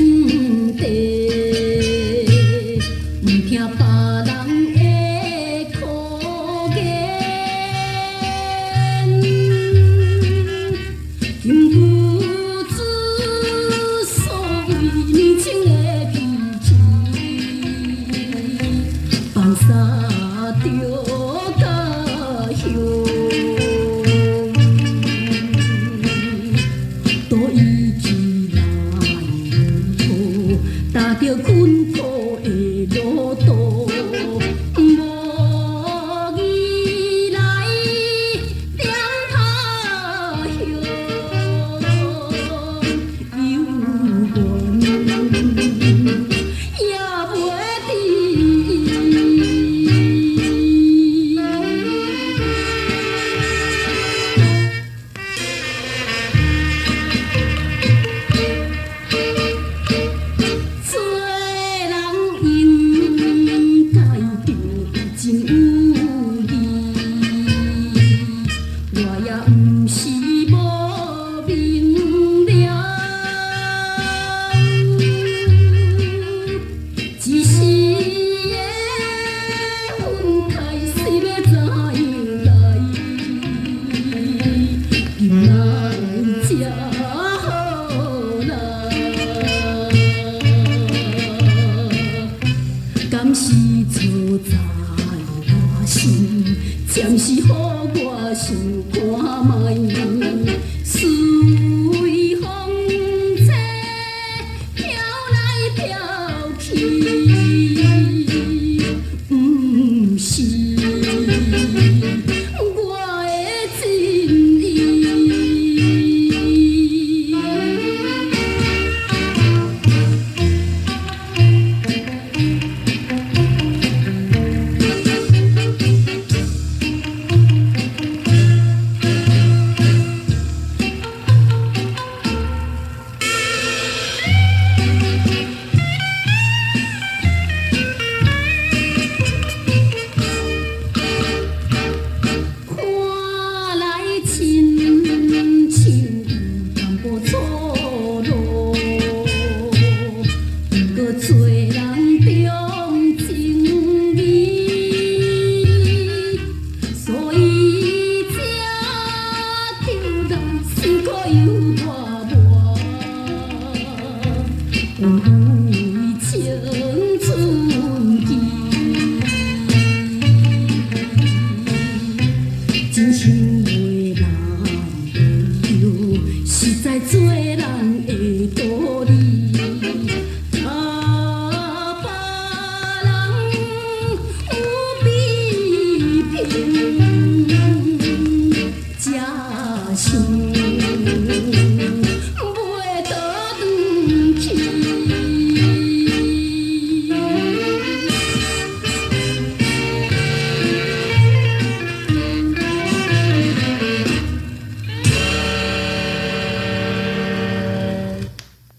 心地，唔听别人的苦言。金夫子所谓年轻的脾气，放撒着家乡。都已经来路，踏着困苦的路途，无意来两他乡，有缘也袂知。做人应该着真有义，我也毋是无明了。一时的愤慨，谁要怎样来？今仔才好啦。敢是错在我心，暂时予我想看卖，随风吹，飘来飘去，毋是我的真意。看来亲像有淡薄错路，不过做人重情义，所以才丢人心可有偌热。